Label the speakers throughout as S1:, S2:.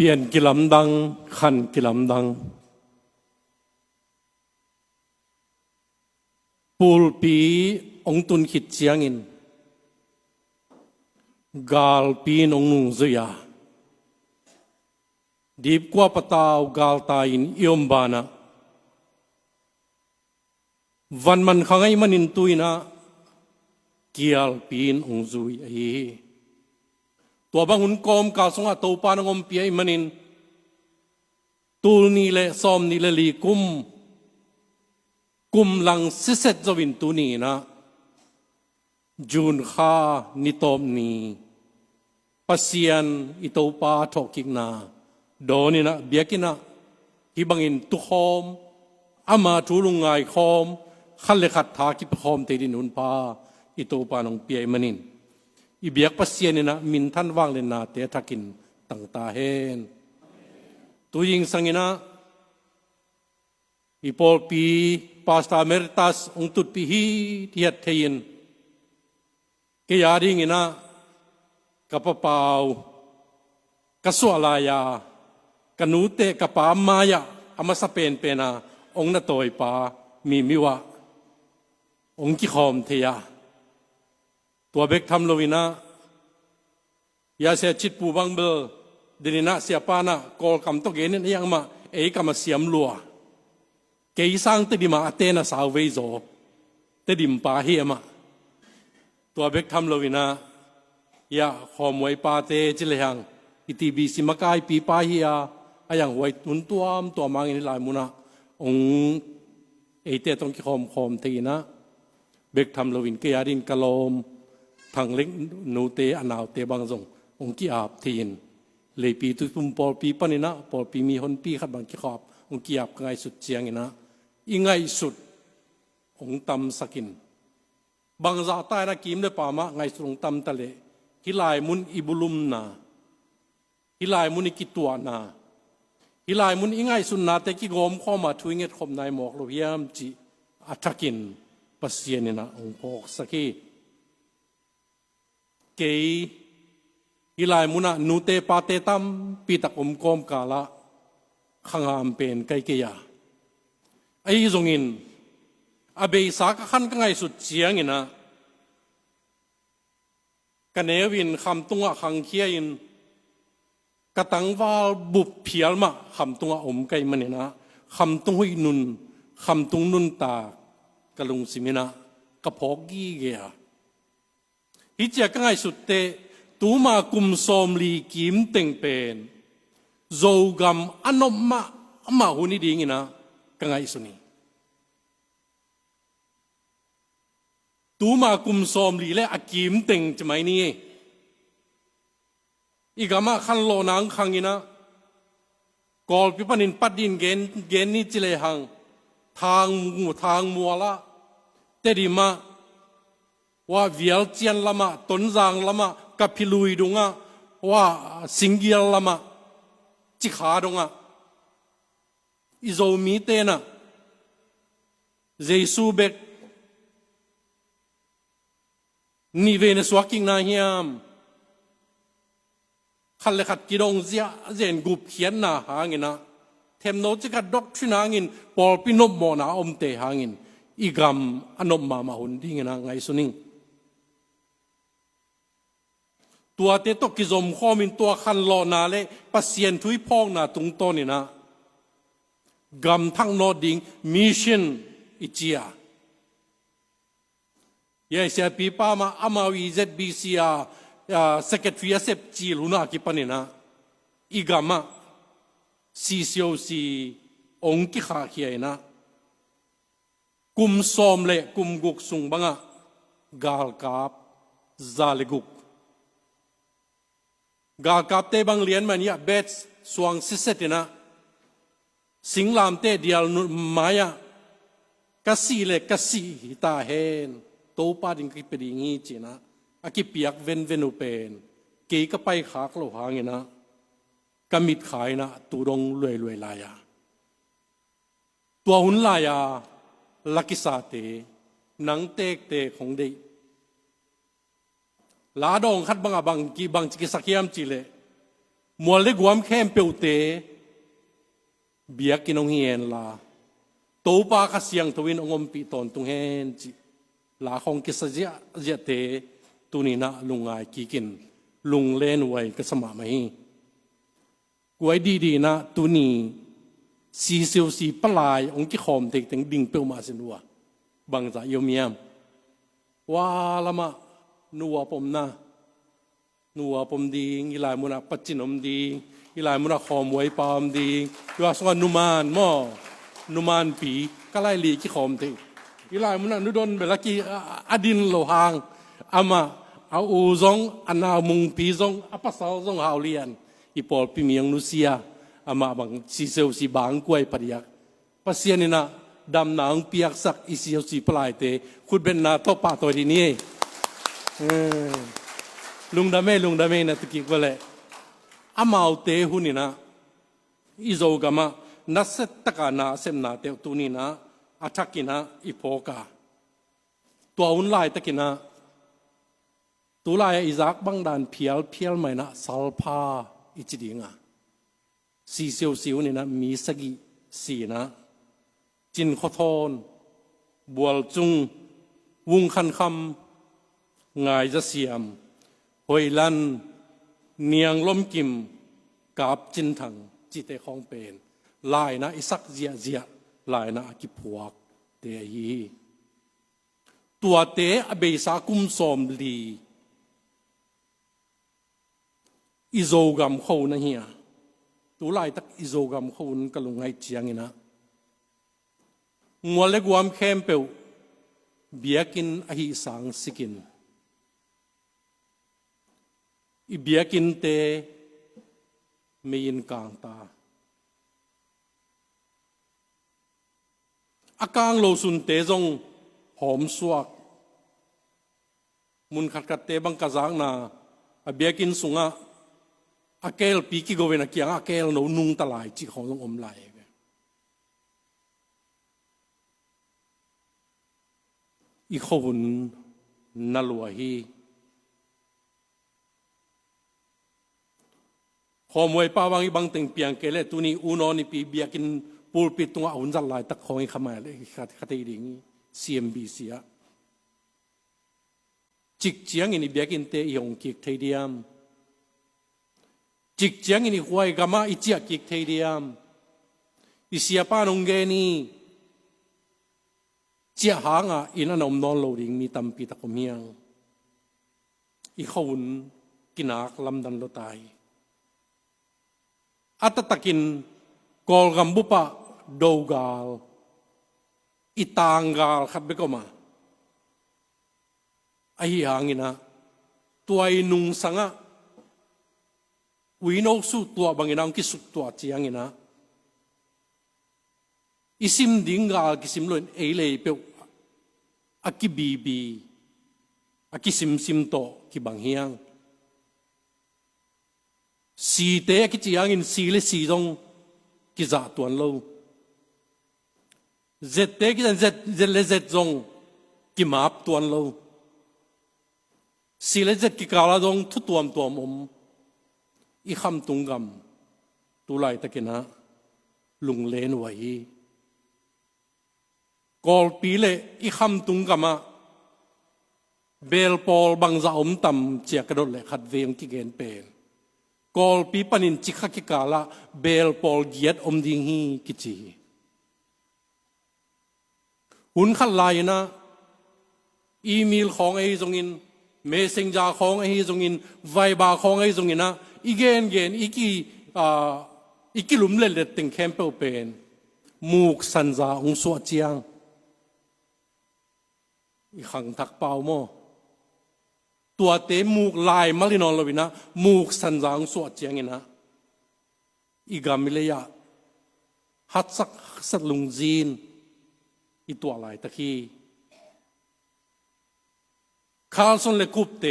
S1: เปลี่ยนกิลำดังขันกิลำดังปูลปีองตุนขิดเชียงอินกาลปีนองนุงเสียดีบกว่าปะตาวกาลตายินยมบานะวันมันขังไอมันอินตุยนะเกียลปีนองซุยไอตัวบางหุ่นกอมกาสงะตัวปานงอมเปียมันอินตูนี่เลซอมนี่เลลีกุมลังสิเซตจวินตูนี่นะจูนข้านิตอมนีปัสยานอิตาปาทอกิกนาโดนี่นะเบียกินะฮิบังอินตุคอมอามาทูลุงไงคอมขันเลขัดทากิปคอมเตดินุนปาอิตาปานงเปียมันอินอีเบียกปัสยานนี่นะมินท่านว่างเลนาเตทักินตั้งตาเฮนตัวยิงสังอินะอีพอลปีปาสตาเมริตัสองตุดปีฮีที่หัดเทียนเกียร์ดิ่งนะกับปะเปากัสวลายากันนูเตกับปามายะอามาสเปนเปนาองนัตอยปามีมิวะองกิคอมเทียตัวเบกทำโลวินะยาเสียจิตปูบังเบลเดนินะเสียปานะกอลคำตกเกนินยังมากำมาเสียมลัวเกยสังตดิมาเตนะสาวเวโซตดิมปาเฮียมาตัวเบกทำโลวินะยาขอมวยปาเตจิเลหังอิติบิสิมากายปีปาเฮียอายังไว้ตุนตัวมังอินลายมุนะองเตตองกิคอมทีนะเบกทำโลวินเกียดินกะโลมทางเล็กนูเตอนาวเตบางทรงองกิอาบทีนเลยปีตุปุ่มปอปีปนินะปอปีมีคนปีขัดบางกิขอบองกิอาบไงสุดเจียงนะอีไงสุดองตำสกินบางจ่าใต้นะกิมได้ป่ามะไงสุดองตำทะเลฮิลายมุนอิบุลุมนาฮิลายมุนอิกิตัวนาฮิลายมุนอีไงสุดนาแต่กิโกมข้อมาทุยเงตขมนายหมอกโลเฮียมจีอัตกินปัสเยนนะองพอกสกีเกยฮิลายมุนะนูเตปาเตตัมปีตะกมกอมกาละขังหามเป็นไกเกียไอ้ทรงอินอเบยสากขันก็ไงสุดเสียงอินะกันเนวินคำตุงะขังเคียอินกระตังว่าบุบเพียลมาคำตุงะอมไกมันเนี่ยนะคำตุงหุยนุนคำตุงนุนตากะลุงสิมินะกะพอกีเกียฮิเจียก็ไงสุดเตตูมากุมโสมลีกิมเต็งเป็นโจกัมอนอมมาหุนิดีงินะก็ไงสุนีตูมากุมโสมลีและอากิมเต็งจะไหมนี่อีกามาขันโลนังขังงินะกอลพิปันินปัดดินเกณนี่จิเลหังทางมัวละเตดิมาว่าเวียลเจียนละมาต้นจางละมากับพิลุยดงะว่าสิงเกียลละมาจิขาดงะอิโซมีเตนะเจสูเบกนี่เวเนสวากิงนาเฮียมขันเลขัดกิดงเสียเจนกุบเขียนนาหางินะเทมโนจิกัดด็อกทรินางินปอลปินบโมนาอมเตหางินอีกามอนมมาหุนดิ้งนะไงสุนิงตัวเตตกิจมข้อมินตัวขันโลนาเลปัสเซียนทุยพองนาตุงโตนี่นะกำทั้งโนดิงมิชชั่นอิจิยาเยสเซียปีป้ามาอามาวิเซบีซีอาเซกเตรียเซปจีลุนากิปนินะอีกามาซีซีโอซีองกิขาเขียนะกุมซอมเลกุมกุกสุงบังะกาลกาบซาเลกุกกาลกาบเตบังเลียนมันยาเบสสวงซิเซตินะสิงลามเตเดียลมายากัสซีเลกัสซีตาเฮนโตปาดิงกิปดิงีจีนะอากิปียกเวนอุเป็นเกยก็ไปขากโลหางินะกมิดขายนะตูดงรวยลายาตัวหุ่นลายาลักิสาเตนังเตกเตของเดลาดองขัดบังจิกิสักยามจิเล มัวเล็กวามเข้มเปียวเตเบียกินองเฮียนลาตัวปากเสียงทวินองมปีตอนตุงเฮนจิลาของกิสเจียเจเตตุนีนะลุงไงกีกินลุงเล่นไว้ก็สมาไม่กวยดีๆนะตุนีสีเสียวสีปลายองค์ที่ขอมเด็กถึงดิ่งเปียวมาสินัวบางจากยมยามว่าละมานัวผมนะนัวผมดีอีหลายมุนักปัจจินมดีอีหลายมุนักขอมไว้ปามดีว่าสวรรค์นุมานม่อนุมานปีก็ไล่ลีที่ขอมเด็กอีหลายมุนักนุดนเบลกี้อดินโลหางอามาเอาอูซงอันนามุงปีซงอัปสาวซงหาวเลียนอีปอลปีเมียงนุเซียอามาบางสีเซลสีบางกวยปริยักปัสยานินะดำนางเปียกสักอีเซียวสีปลายเตคุณเป็นนาทอปาตัวที่นี่ลุงดำเมนะตะกี้ก็เลยอามาเอาเตหุนี่นะอิโซกามานัสตะกานาเซมนาเตตุนี่นะอัฐกินะอีโพกาตัวอุ่นลายตะกินะตุลายอิซักบังดานเพียลไม่นะสัลพาอิจิดิงะสีเซียวนี่นะมีสกิสีนะจินขอทอนบัวจุงวุงคันคำงายจะเสียมหอยลันเนียงล้มกิมกาบจินถังจิตเตของเป็นลายนะอิสักเจียลายนะกิพวกเตยีตัวเตอเบสากุมสมลีอิโซกัมเขานะเฮียตัวลายตักอิโซกัมเขากะลงไงเจียงนะงัวเล็กวามเข้มเปียวเบียกินอหิสังสิกินอีเบียกินเตไม่ยินกลางตาอากางโลสุนเตจงหอมสวกมุนขัดเตบังกะจางนาอเบียกินสุงะอาเกลปีกิโกเวนักยังอาเกลโนนุงตลายจิของต้องอมไหลอีขบุนนัลวะฮีขอมวยป้าวังอีบังตึงเปียงเกลตุนีอุนอนิปีเบียกินปูปิดตรงอุ่นจัลลายตะของอีขมาเลยขัดดิ่ง CMB เสียจิกเจียงอินเบียกินเตยองกิกเทเดียมจิกเจียงอินหวยกามาอิจิกิกเทเดียมอิเสียป้านงเกนีเจ้าหางอ่ะอินันอมนอนโลดิงมีตัมปีตะกมียงอีขวุนกินักลำดันโลตายอัตตะกินกอลกัมบุปะโดกาลอิตางกาลขัดเบกมาไอ้หางอินะตัวไอ้นุงสังะวินอกสุตัวบางอินังกิสุตัวเจียงอินะอิสิมดิ่งกาลกิสิมลอยเอเลยเปียวอากิบีอากิซิมโตกิบางเฮียงสีเตะกิจยังอินสีเลสีตรงกิจาตัวนั้นเราเจ็ดเตะกิจเจ็ดเลเจ็ดตรงกิมาบตัวนั้นเราสีเลเจ็ดกิกาลาตรงทุตัวมอีคำตุงกำตุไลตะกินะลุงเลนไว้กอลปีเลอีคำตุงกำมาเบลปอลบังจะอมต่ำเจียกระโดดเลยขัดเวียงกิเกนเป็นกอลปีปันินจิกกิกาละเบลปอลเกียดอมดิงฮีกิจีหุ่นขัดลายนะอีเมลของไอ้จงอินเมสเซนเจอร์ของไอ้จงอินไวบาของไอ้จงอินนะอีเกนอีกิลุมเล่นติงแคมเปลเป็นมูกสันจาองสวดเจียงอีขังทักเปล่าโมตัวเตมูกลายมาลินอลวินะมูกสันจางสวดเจียงนะอีกามิเลยะฮัดสักลุงจีนอีตัวลายตะคีคาร์ลสันเลกุปเต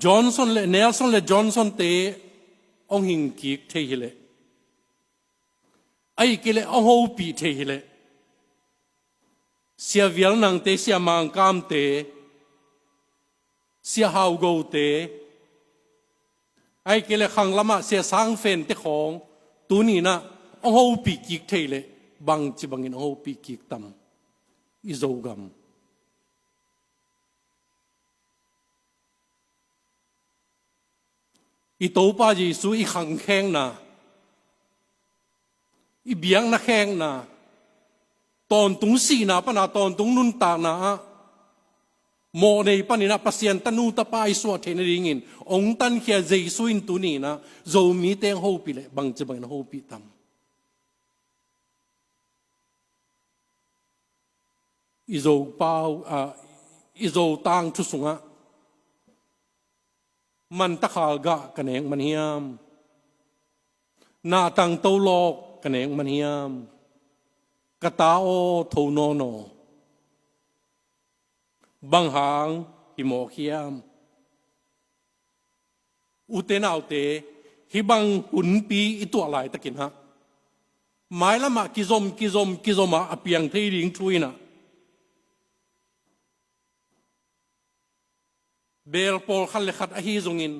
S1: จอห์นสันเลเนลสันเลจอห์นสันเตองหิงกิกเทฮิเลไอ้กิเลองโฮปีเทฮิเลเสียเวียลนังเตเสียมังกามเตเสียฮาวโกเต ไอ้เกลขังละมาเสียสางเฟนเตของตัวนี้นะองหูปีกิกเทเลบังจิบังอินองหูปีกิกตำอิโซกัมอีโตป้าจีสูอีขังแข้งนะอีเบียงนะแข้งนะตอนตุงสีนะปนาตอนตุงนุนตานะโมในปนินะปัสยันตันูตะปายสวดเทนริงินองตันเขียเจสุอินตุนีนะโจมีเตงหูปีเลยบังจะบังหูปีตำอิโจเปาอิโจตังทุสุงะมันตะขากะกันเองมันเฮียมนาตังโตโลกกันเองมันเฮียมกะตาโอโทโนโนบางหางหิโมเขียมอุเตนาอุเตหิบังหุนปีอิตัวอะไรตะกินฮะหมายละมากิซมมาอเปียงเทริงทุยนะเบลปอลขันเลขัดอหิจงิน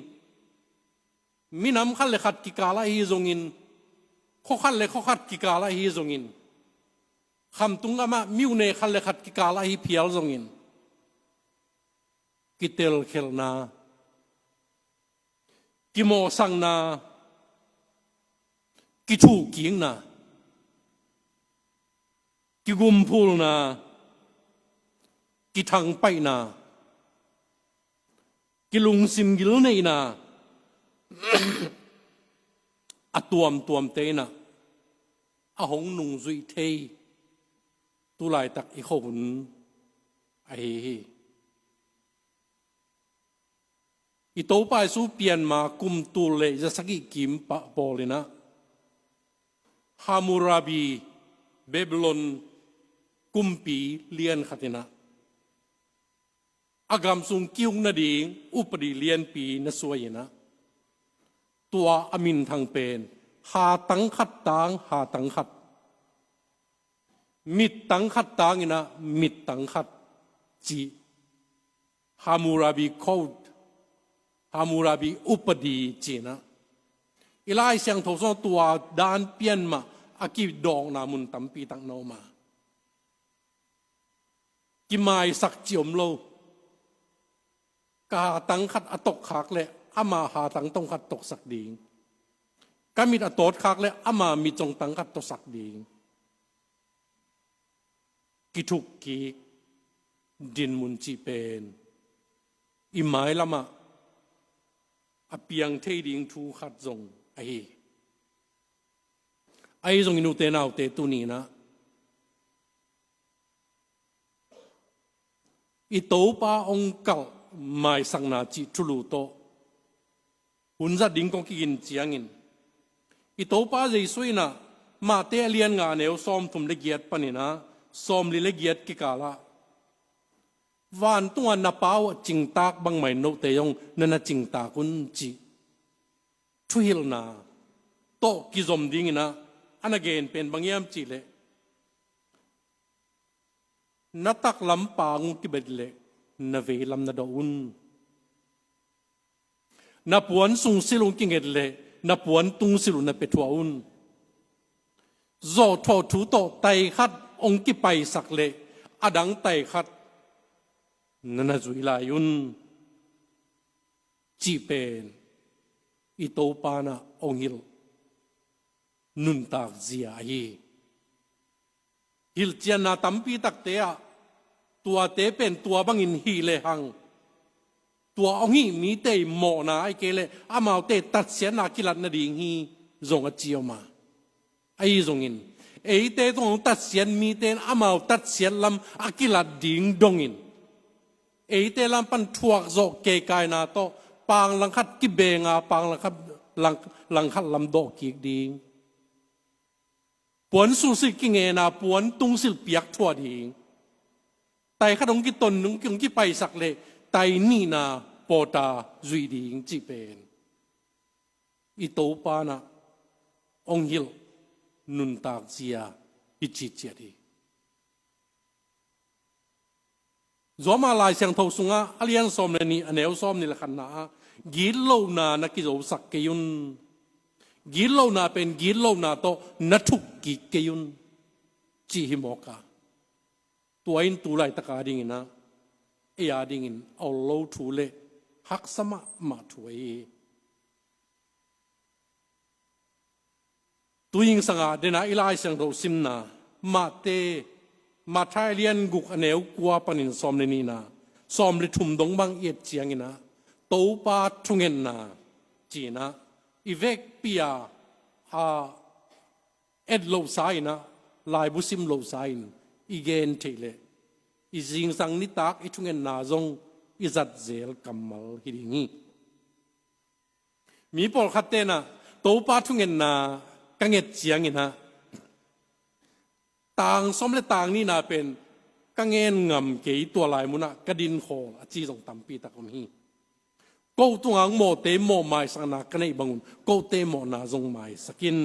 S1: มินำขันเลขัดกิกาลอหิจงินข้อขันเลข้อขัดกิกาลอหิจงินคำตุงอามามิวเนขันเลขัดกิกาลอหิเพียลจงินกิเตลเคลนากิโมสังนากิชูกิงนากิกุมพูลนากิทังไปนากิลุงซิมกิลเนนาอะตวมเตนะอะหงนุงซุยเทตุลายตักอีกคนไออีโตไปสู้เปลี่ยนมากุมตูเลจะสักกิมปะปอเลยนะฮามูราบีเบเบลอนกุมปีเลียนขัดนะอากรรมสุงกิ้วนาดีอุปดีเลียนปีนสวยนะตัวอามินทางเป็นหาตังขัดตังหาตังขัดมิดตังขัดตังนะมิดตังขัดจีฮามูราบีโคดฮามูราบีอุปดีจีนะอีไลเสียงทศตัวดานเปลี่ยนมาอากิดองนามุนตัมปีตังโนมากิมายสักจิอมโลกาตังขัดอตกขากเลยอามาหาตังต้องขัดตกสักดีกามิดอตดขากเลยอามามีจงตังขัดตกสักดีกิทุกกีดินมุนจีเป็นอิหมายละมาอเปียงเทดิงทูขัดจงไอจงอินุเตนาเตตุนีนะอิโตปาองกัลไม่สังนาจิทุลุโตหุ่นจะดิ้งกงกินเจียงินอิโตปาใจสวยนะมาเตเลียนงานเอวซ้อมทุมเลเกียดปนินะซ้อมลิเลเกียดกิกาละวันตัวนับเป้าจิงตากบางไม่โนเตยงนั่นจิงตากุนจีทุยลนาโตกิจอมดิ้งนะอันเกนเป็นบางยามจีเลนัตักลำปางกิเบดเลนเวลำนาดอุนนับวันสุงสิลุงกิงเกดเลนับวันตุงสิลุนนับเป็ดวอุนโจทอถูโตไตขัดองกิไปสักเลอดังไตขัดนั่นจุยลายุนจีเป็นอิโตปานะองฮิลนุนตากเจียฮีฮิลเจียนาตัมปีตักเตะตัวเตเป็นตัวบังอินฮีเลหังตัวองฮีมีเตหมอนาไอเกเลอามาเตตัดเสียนากิลัดนาดิงฮีจงอเจียวมาไอจงอินเอเตตงตัดเสียนมีเตนอามาตัดเสียนลำอากิลัดดิงดงอินเอเตลำปันทวกโจเกกายนาโตปางลังคัดกิเบงาปางลังคัดลังคัดลำโดกิกดิงปวนสุสิกิเงนาปวนตุงสิลเปียกทั่วดิงไตขนมกิตนนุงกิงกิไปสักเลไตนี่นาปอตาจุยดิงจีเป็นอิโตปานะองฮิลนุนตากเจียอิจิเจียดีจอมาลายเสียงทศงะอเลียนซอมเลนีอเนลซอมนี่ละขันนา กีโลนานักกิโจสักเกยุนกีโลนาเป็นกีโลนาโตนัทุกกิเกยุนจีฮิโมกาตัวอินตัวไรตะการดิ่งนะเอียดิ่งเอาโลทูเลฮักสมะมาถวยตัวยิงสังอาเดนะอิลายสังโรซิมนามาเตมาไทยเลียนกุกอเนวกัวปนินซอมเลนีนาซอมเลทุมดงบังเอียดเจียงนะโตปาทุงเงินนาจีนะอีเวกปียเอ็ดโลไซนะลายบุซิมโลไซน์อีเกนเทเลอีจิงสังนิตากอีทุงเงินนาจงอีจัดเซลกัมมัลฮิริงีมีปอลขัดเตนะโตปาทุงเงินนากังเงเจียงนะต่างสมเลต่างนี่นาเป็นกังเงินงำเกยตัวลายมุนะกระดินโคอจีจงตัมปีตะกมฮีกูตัวงโมเตโมไม้สักนักกันในบังุนกูเตโมนาจงไม้สกิน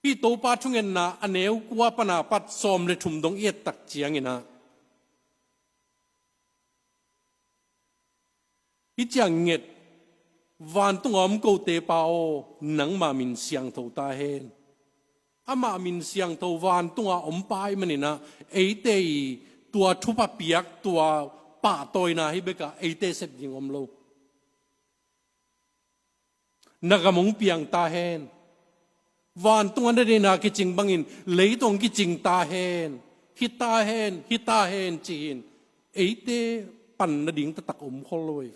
S1: พี่โตปาทุงเงินนาอเนวกัวปนาปัดซอมเลทุมดงเอียตักเจียงนะพี่จังเงดวันตุงอมกูเตปาโอหนังมามินเสียงทูตาเฮนอามามินเสียงทูวันตุงอมปายมันนี่นะเอเตยตัวทุบเปียกตัวป่าตอยนะฮิเบกะเอเตเสพยิงอมโลนักมงเปียงตาเฮนวันตุงอันเดนากิจิงบังอินเลยตรงกิจิงตาเฮนฮิตาเฮนจีนเอเตปันนดิ่งตะตักอมคอลอย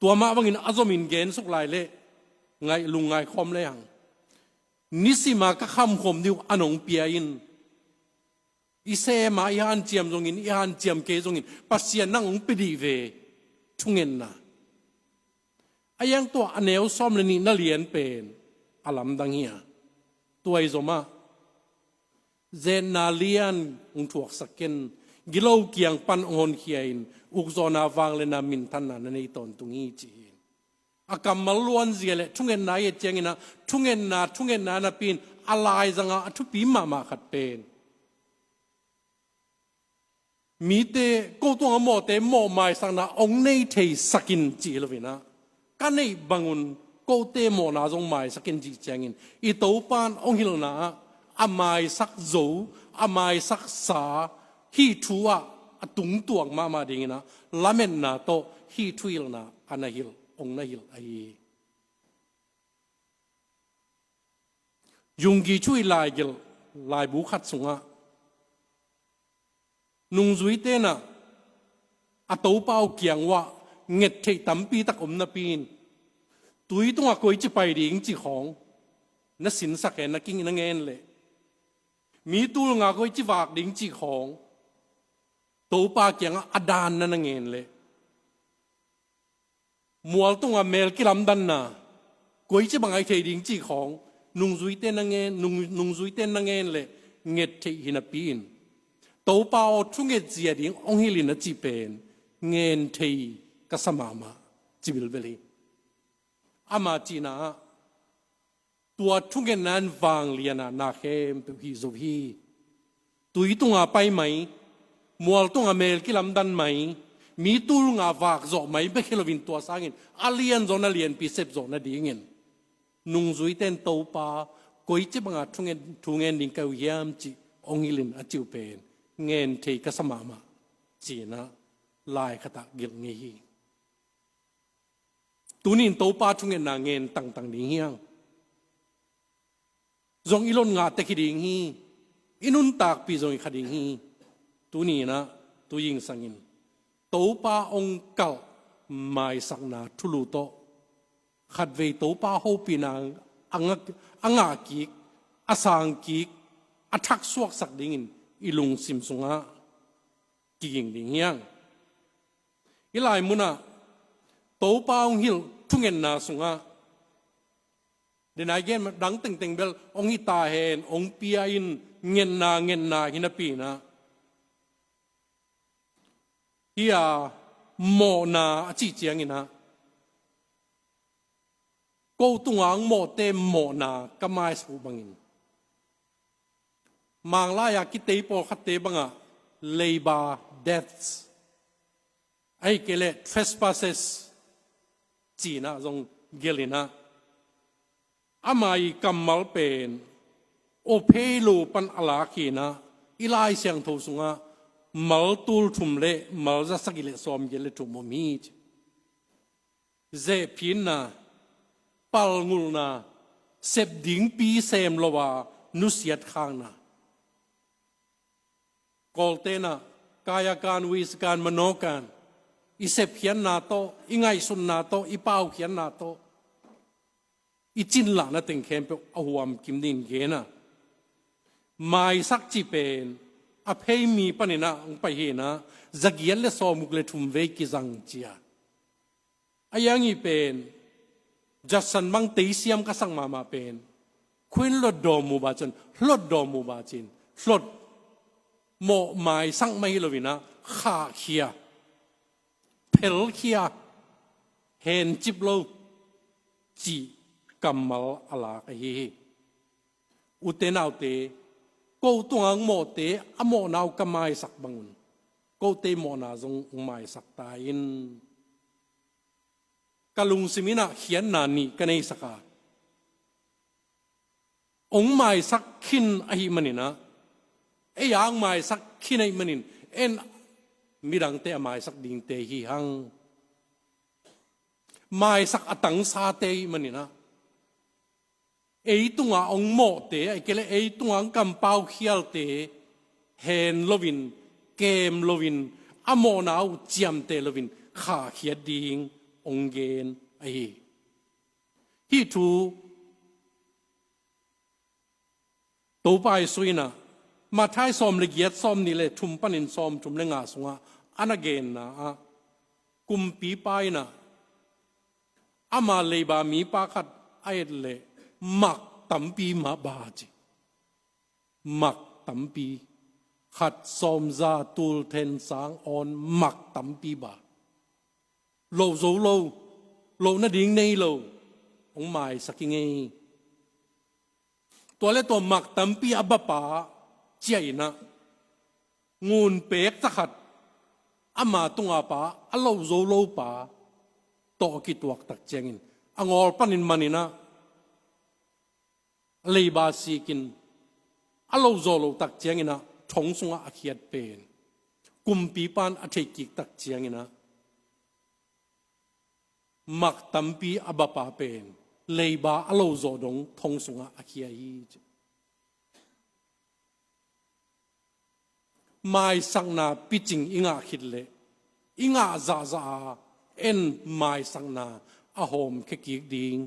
S1: ตัวมาบังอินอาจมินเกนสุกลายเละไงลุงไงคอมเลยหังนิสิมากะคำคมดิวอนงเปียอินอิเซมาอีฮันเจียมจงอินอีฮันเจียมเกจงอินปัสยานังองปิดีเวทุงเงินนะอายังตัวอเนวซ้อมเลนี่น่าเลียนเป็นอลัมดังเฮียตัวไอโซมาเจนนาเลียนองถวกสักเกนกิโลเกียงปันองนเขียนอุกโซนาฟังเลนามินทันนาในตอนตุงีจีอากำมาล้วนเสียเลยทุงเงินนายเจงนะทุงเงินนานะปีนอะไรจังอ่ะทุปีมาขัดเป็นมีเตกูตัวหมอเตหมอไม้สังนาองในเทสกินจีลวินะกันในบังุนกูเตหมอนาจงไม้สกินจีเจงินอีตัวปานองฮิลนาอาไม้สักโจอาไม้สักสาฮีทัวตุงตัวมาดิ่งนะละเมนนาโตฮีทุยลนาอันฮิลองนาฮิลไอยุงกีช่วยลายกิลลายบุขัดสุงะนุงจุยเตนะอัตโตเป้าเกียงว่าเง็ดเทตัมปีตะกมนาปีนตุยต้องกุยจะไปดิ่งจีของนัสินสักแกนักกิ้งนังเงินเลยมีตัวงากุยจะฝากดิ่งจีของตัวป้าเกียงอดานนังเงินเลยมัวต้องเมลกิลำดันนะกุยจะบังไอเทดิ่งจีของนุงจุยเตนังเงินนุงจุยเตนังเงินเลยเง็ดเทหินปีนตัวเป้าทุ่งเงจียดิ่งองฮิลินจีเป็นเงินเทกัสมามาจิบิลเบลีอามาจีนาตัวทุ่งเงินนั้นฟังเลียนานาเข้มเป็นพิโซพีตุยตุงไปไหมมัวตุงเมลกิลำดันไหมมีตุงฝากจบไหมไม่เคยวินตัวสร้างเงินอาเลียนจนอาเลียนพิเศษจนนาดีเงินนุงจุยเต้นตัวป้ากุยจะบังอาทุ่งเงินดิ่งเกวียมจีองฮิลินอจิวเป็นเงินเทกัสมามาจีนะลายขตะกิลงี้ตัวนี้ตัวป้าทุ่งเงินนางเงินต่างๆดิ่งเฮียงจงอีลนงาตะคิดิ่งฮีอินุนตากปีจงอีขดิ่งฮีตัวนี้นะตัวยิงสังอินตัวป้าองเก่าไม่สักนาทุลุโตขัดเวตัวป้าหูปีนางอังอากิกอาสังกิกอัทักสวกสักดิ่งอีลุงซิมสุงะกิ่งดิ่งเฮียงอีหลายมุนะตัวป้าองหิลทุ่งเงินนาสุงะเดนายเกนมาดังตึงเบลองฮิตาเฮนองเปียอินเงินนาหินปีนะเฮียโมนาจีเจียงอินะกูตุงอังโมเตโมนากะไมสูบังอินมังลายากิเตปอขัดเตบังอะเลบาเดธส์อ ai kele trespasses china zong gelina amai kamal pen o phelo pan ala khina ilai siang tho sunga mal tul thum le mal za sakile som gele thum mi ze pin na pal ngul na sep ding pi sem lowa nu siat khang na kolte na kaya kan wis kan manokan isep khian na to ingai sun na to ipau khian na to ichin la na teng khem pe ahuam kim din ge na mai sak chi pen a phei mi panina ong pa hi na zagial le so muk le thum ve ki jang chia ayang i pen jasan mang te siam ka sang mama pen khwin lo do mu ba chen hlot do mu ba chin hlot mo mai sang mai lovina kha khia phel khia hen chip lo chi kamal ala ka hi utenaw te ko tuang mo te amo naw kamay sak bangun ko te mo na zong umay sak tain kalung simina hian na ni kanay saka ong may sak kin ahi manina e yang may sak kinay manin en mirang te amay sak ding te hi hang may sak atang sa te manina ấy tung ông mộ tế ấy cái ấy tung ang cầm bao khial tế hèn lovin kem lovin amo nào chiam tế lovin khá khiết điên ông gen ấy hi thu tàu bay suy na mà thái xóm lịch yết xóm ni lệ thum panin xóm thum lệ ngã sunga anh again na kum pi bay na ama leba mi pa khat ai lệ mặc tấm pi mà bà chứ mặc tấm pi khát xóm ra tul then sáng on mặc tấm pi bà lâu dấu lâu lâu nó điên nay lâu ông mai sắc ngheตัวเล็กตัวmặc tấm pi à bà bà chạy na nguồn bẹt chắc hạt ama tung à bà à lâu dấu lâu bà to kí tuak tak chengin ang all panin manina lấy ba si kin alo zolo tak chiang ina thong sunga akhiat pen kumpi pan athei ki tak chiang ina mak tampi abapa pen lấy ba alo zo dong thong sunga akhia hi mai sang na pitching inga khitle inga za za en mai sang na a hom ke ki ding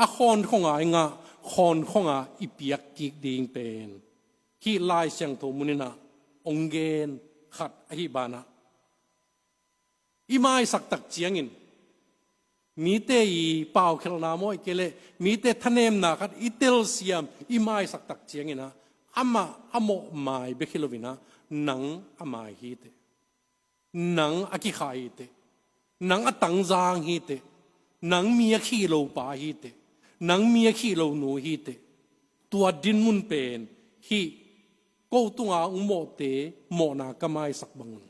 S1: a khon khonga inga khon khonga ipiak ki ding pen hi lai siang tho munina ongen khat hi bana imai sak tak chiangin mi te I pau khel na moi kele mi te thanem na khat itel siam imai sak tak chiangina ama amo mai be khilovina nang amai hi te nang aki khai te nang atang jang hi te nang mia khi lo pa hi te nang mia khi lo nu hi te tua din mun pen hi ko tunga mo te mo na kamai sak bangun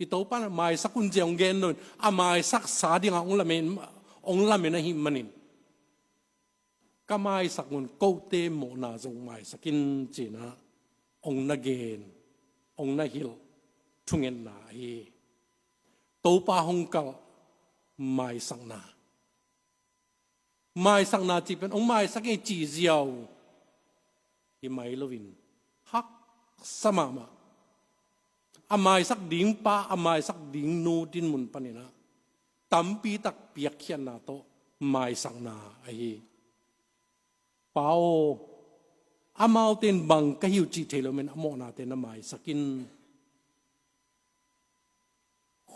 S1: ito pa na mai sakun jeong gen non amai sak sa ding ong lamen hi manin kamai sakun ko te mo na jong mai sakin china ong na gen ong na hil thungen na hi to pa hong kal mai sang na mai sang na chi pen ong mai sak e chi ziaw hi mai lovin hak samama amai sak ding pa amai sak ding nu din mun panina tampi tak piak khian na to mai sang na ai pao amau ten bang ka hiu chi thelo men amo na ten mai sakin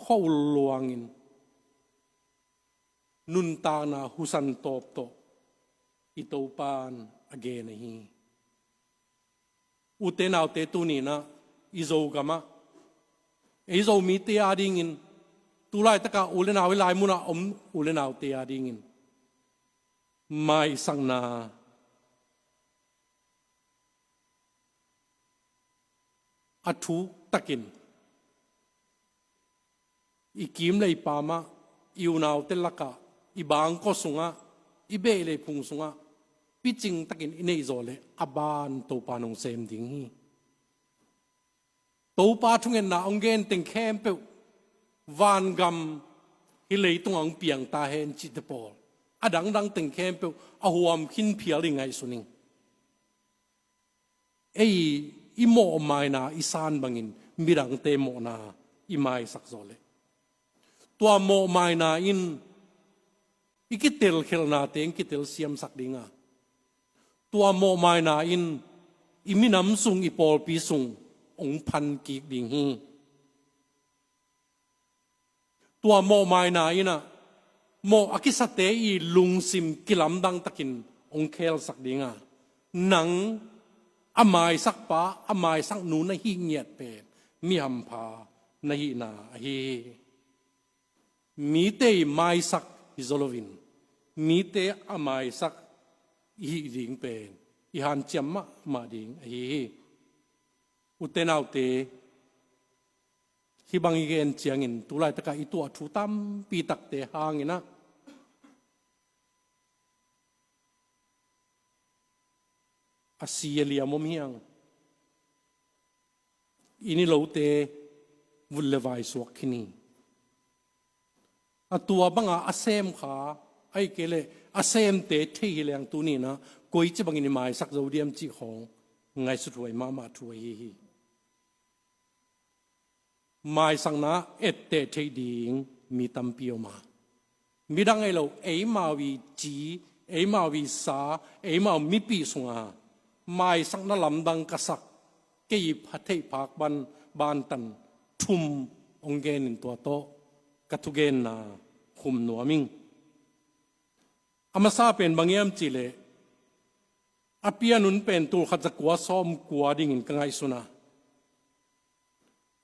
S1: khol luangin nun ta na husan top to ito pan again hi utenaw te tu ni na izo gama izo mi te ading in tulai taka ulenaw lai muna ulenaw te ading in mai sang na athu takin ikim le ipama iunaw telaka ibang ko sunga ibe le phung sunga piching takin inei zole aban to panong sem ding hi to pa thungen na ongen teng khem pe van gam hi le tung ang piang ta hen chi te pol adang dang teng khem pe a huam khin phiali ngai suning ei imo mai na isan bangin mirang te mo na imai sak zole tua mo mai na in ikitel khel na teng kitel siam sak dinga tua mo mai na in iminam sung ipol pi sung ong phan ki ding hi tua mo mai na ina mo akisate i lungsim kilam dang takin ong khel sak dinga nang amai sak pa amai sak nu na hi ngiat pe mi ham pha na hi na hi mi te mai sak izolovin mi te amai sak hi ding pen i han cham ma ding hi utenau te hi bang igen chiangin tulai taka itu thu tam pi tak te hangina asialia mom hiang ini lo te vullewai suak khini atua banga asem kha ai kele asem te thei hilang tu ni na koi che bangini mai sak zo diam chi khong ngai su thuai ma thuai hi mai sang na et te thei ding mi tam pio ma mi dang ai lo ei ma wi chi ei ma wi sa ei ma mi pi sunga mai sang na lam dang ka sak ke i phathei phak ban tan thum ongen in to to kathugen na khum nuaming amasa pen bangiam chile apianun pen tur khat zakwa som kwa ding in kangai suna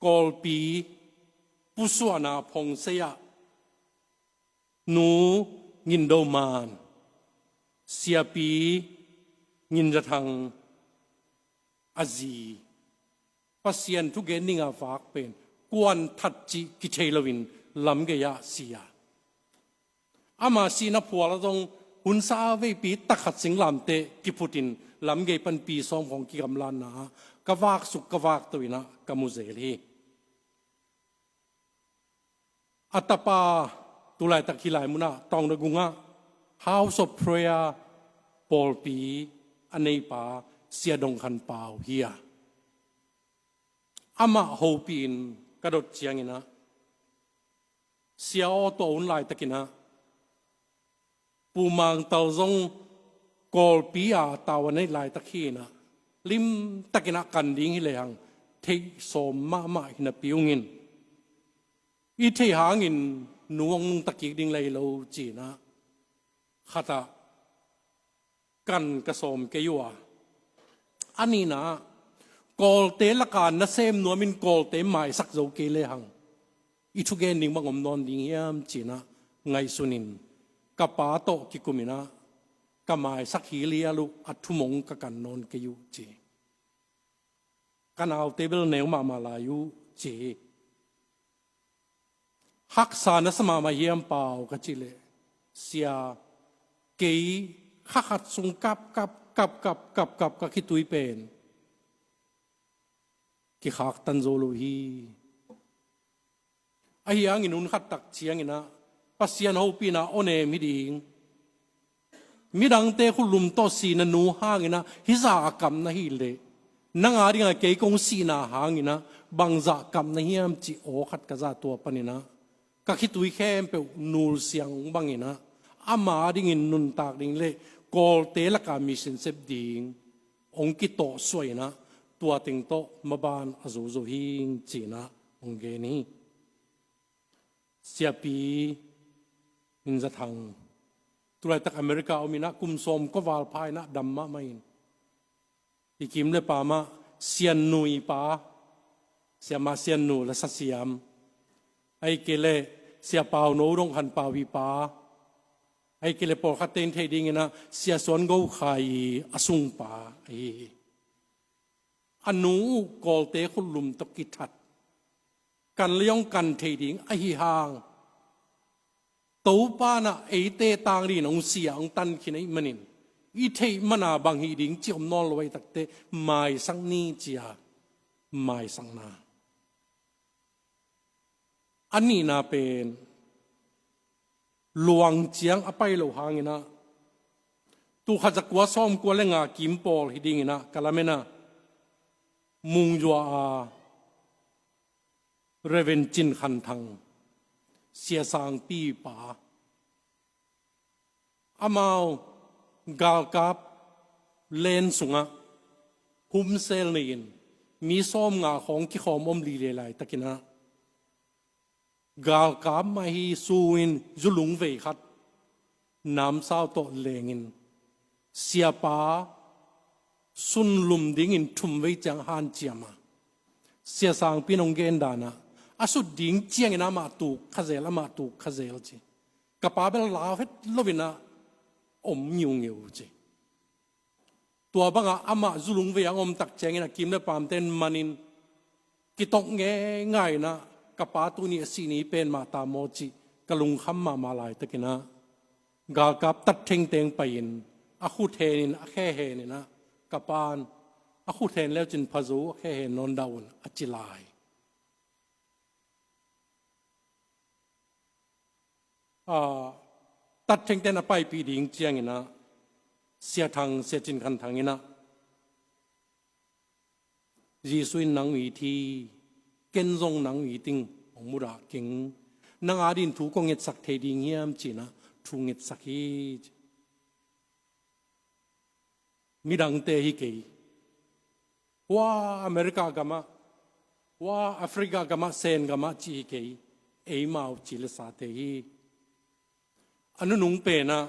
S1: kolpi puswana phong seya nu ngin do man siapi ngin jathang azi pasien tu geninga fak pen kwan that chi ki thailawin lam ge ya sia ama sina phuala dong hun sa ve pi takhat sing lam te ki putin lam ge pan pi som khong ki gam lan na kawak suk kawak toina kamuzeli atapa tulai takhilai muna tong na gunga house of prayer polpi anei pa sia dong khan pau hia ama hopin kadot chiangina sia o to un lai takina pumang talzong kolpia tawanai lai takhina lim takina kanding hi lehang thei som ma hina piungin i thei hangin nuang takik ding lai lo china khata kan ka som ke yuwa anina kol te lakan na sem nuamin kol te mai sak zo ke lehang i thugen ning mangom non ding yam china ngai sunin kapa to ki kumina kamai sakhi lialu athumong ka kan non ke yu chi kanaw table neu ma la yu chi hak sa na sama ma hiam pau ka chile sia ke khat sung kap ka ki tui pen ki khak tan zo lo hi ahiang inun khat tak chiang ina pasian ho pina one mi ding midang te khulum to si na nu hangina hiza kam na hi le nanga ringa ke kong si na hangina bangza kam na hiam chi o khat ka za to panina ka khitui khem pe nul siang bangina ama ding in nun tak ding le kol te la ka mission sep ding ong ki to soina tua ting to maban azu zo hing china ong ge ni siapi in za thang tulai tak america omina kum som ko wal phai na damma main ikim le pa ma sian nui pa siama sian nu la sasiam ai kele sia pau no rong han pa wi pa ai kele por khaten thei ding ina sia son go khai asung pa ai anu kol te khulum to ki that กันเลี้ยงกันเทดิ่งไอห่างตัวป้าน่ะไอเตต่างรีนองเสียองตันขินไอมันินอีเทมันอาบังฮีดิ่งจิอมนอลไว้ตักเตไม่สังนี้เจียไม่สังนาอันนี้น่าเป็นหลวงเจียงอภัยโลหางินะตัวข้าจะกลัวซ้อมกลัวเล่งากิมปอลฮิดิ่งนะกะละเมนะมุงจัวเรเวนจินขันทังเสียสางปีป่าอามาวกาลกับเลนสุงะหุมเซลเนียนมีซ้อมงาของที่ขอมอมลีเลไลตะกินะกาลกับมาฮีสูอินจุลุงเวขัดน้ำสาวโตเลงินเสียป่าสุนลุมดิ่งอินทุ่มไว้จังฮันเจียมาเสียสางปีนองเกนดานะอาสุดดิ่งเจียงนามาตุขเซลมาตุขเซลจีกับป้าเบลลาเฟตลวินะอมยุงเยวจีตัวบังอามาจุลุงเวียงอมตักเจงนะกิมเลปามเต้นมันินกิตกเงง่ายนะกับป้าตัวนี้สีนี้เป็นมาตามโมจิกะลุงคำมาลายตะกินะกาลกับตัดเทงเตงไปอินอาคูเทนินอาแค่เฮนินะกับปานอาคูเทนแล้วจินพาจูอาแค่เฮนนอนดาวน์อจิลายตัดเทงเตนไปปีดิ่งเจียงอินะเสียทางเสียจินคันทางอินะจีสุยนังวิธีเกณฑ์ทรงนังวิติงองมุระเก่งนังอาดินถูกงเงสักเทดิงเงียมจีนะถูกเงสักฮีมีดังเตฮิเกยว่าอเมริกากามาว่าแอฟริกากามาเซนกามาจีเกยเอมาอุจิลสาเตฮีอันนั้นนุ่งเป็นนะ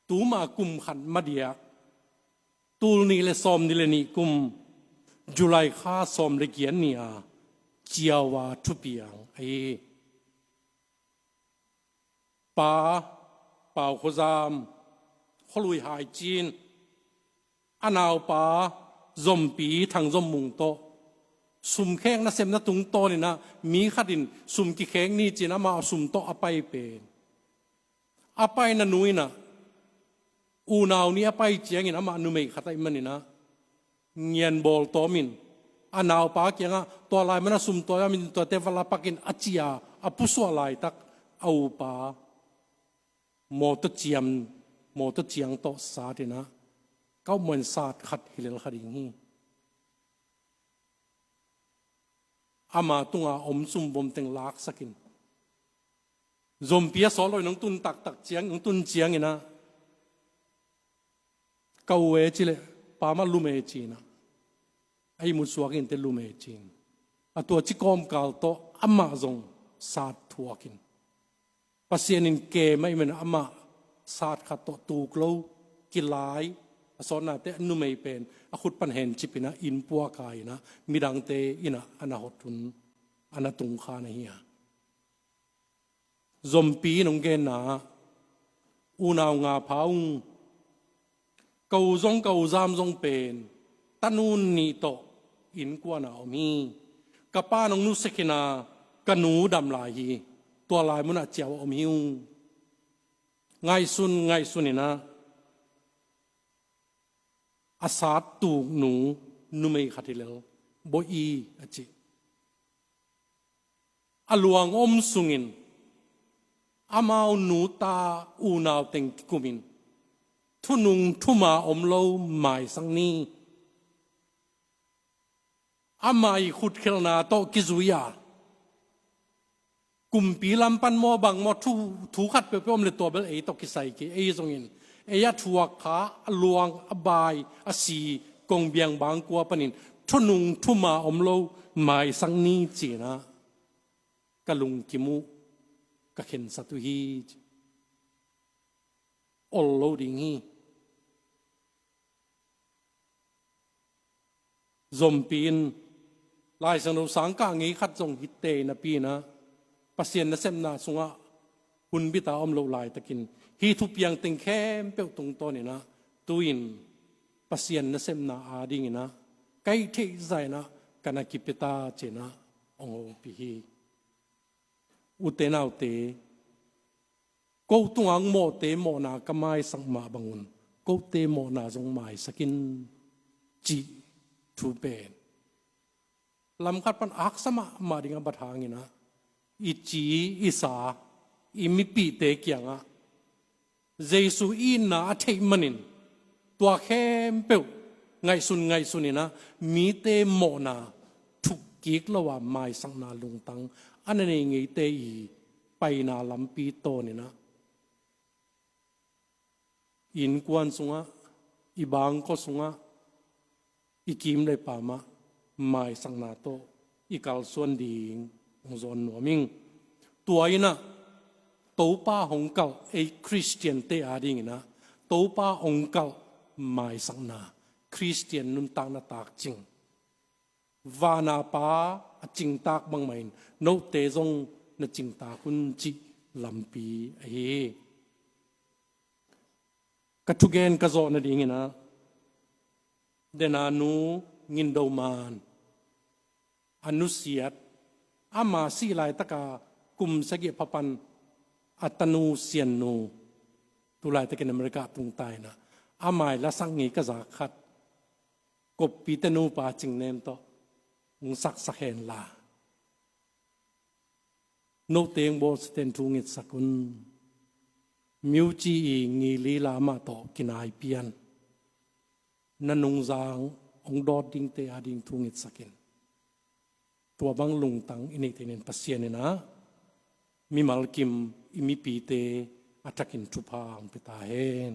S1: ตูมากุมขันมาเดียตูนี่เลซอมนี่เลนี่กุมจุลัยข้าซอมเลเกียนเนี่ยเจียวว่าทุบยังไอป่าป่าวขจามขลุยหายจีนอันเอาป่าซอมปีทางซอมมุงโตสุมแข้งนะเซมนะตุงโตนี่นะมีขัดินสุมกิแข้งนี่จีนะมาสุมโตอภัยเป็นอภัยนันนุยนะอูนาวนี่อภัยเจียงนะมานุเมฆขัดไอมันนี่นะเงียนบอลโตมินอันเอาป่าเกียงตัวลายมันสุมตัวยามินตัวเทวลาปักินอจิยาอปุสวลายตักเอาป่าโมตเจียมโมตเจียงโตสาดินะก็เหมือนศาสตร์ขัดฮิเลลขัดอย่างนี้อามาตุงอมซุ่มบมเต็งลักสักินซอมเปียสอลอยน้องตุนตักเจียงน้องตุนเจียงนะเกาเวจิเลปามาลุเมจีนะไอ้มุสวากินเตลุเมจีนตัวจิกอมกาลโตอามาซงศาสตร์ทัวกินปัสยานินเกไม่เหมือนอามาศาสตร์ขัดโตตูกโลกิลายสอนนาเตนุไม่เป็นอคุดปัญเห็นจิปินะอินปัวกายนะมีดังเตอินะอนาหตุนอนาตุงขานะเฮียซอมปีนงเกนะอูนาวงาพาวเกาซงเกาซามซงเป็นตันุนนีโตอินกวนาอมีกับป้านงนุสกินากันนูดำลายตัวลายมุนอาเจียวอมิวไงซุนนี่นะอาสาตูหนูนุไม่ขัดเลวบอีอจิอลวงอมสุงินอามาวนูตาอูนาวเต็งกุมินทุนุงทุมาอมโลหมายสังนี้อามาอีขุดเคลนาโตกิจุยากุมปีลำปันโมบังโมทูขัดเปรี้ยมเลยตัวเบลเอตกิไซกีเอซงอินเอยทัวขาลวงอบายอสีกงเบียงบางกัวปนินทุนุงทุมาอมโลหมายสังนี้จีนะกะลุงกิมุกะเข็นสัตุฮีอลโลดิงีซอมปีนลายสนุสังกางี้ขัดจงฮิตเตนะปีนะปัสเซียนนะเซมนาสุงะหุ่นบิตาอมโลลายตะกินฮีทุบยังติงแค่เปียวตรงตัวนี่นะตุอินปัสเซียนนะเซมนาอาดิงนะไกเทใจนะกันกิปิตาเจนะ องโอปีฮีอุเตนาอุเตกูตุงังโมเตโมนากำไมสังมาบังุนกูเตโมนาจงไม้สกินจีทูเปนลำคัดปันอักษมามาดิงบัดหางินะอิจีอิสาอิมิปีเตเกียงะเจสุอินาเทมันินตัวเข้มเปียวไงสุนนี่นะมีเตโมนาทุกกิกละว่าไม้สังนาลุงตังอันนี้ไงเตอีไปนาลำปีโตนี่นะอินกวนสุงะอีบางก็สุงะอีกิมเลยป่ามะไม่สังนาโตอีกาลส่วนดีงจอนหนัวมิงตัวอินะตัวป้าของเก่าไอ้คริสเตียนเตอาดิงนะตัวป้าองเก่าไม่สังนาคริสเตียนนุนตางนาตากจริงวานาป้าจริงตากบางไม่โนเตจงนจริงตาคุณจิลำปีไอ้กทุเกนกะโจนดีงินะเดนานูงินโดมานอนุเสียดอามาสีลายตะกากุมสกิพปันอัตนูเซียนนูตุลายตะกินอเมริกาตุงตายนะอามาละสังงีกะจากขัดกบปีตนูปาจิงเนมโตงสักสักเห็นลาโนเตงโบสเตนทุงิดสกุลมิวจีงีลีลามาโตกินายเปียนนันงจางองดอดดิงเตอาดิงทุงิดสกินตัวบังลุงตังอินิเทนินปัสเซียนนะมีมัลกิมอิมิปีเตอัตกินทุพาองปิตาเฮน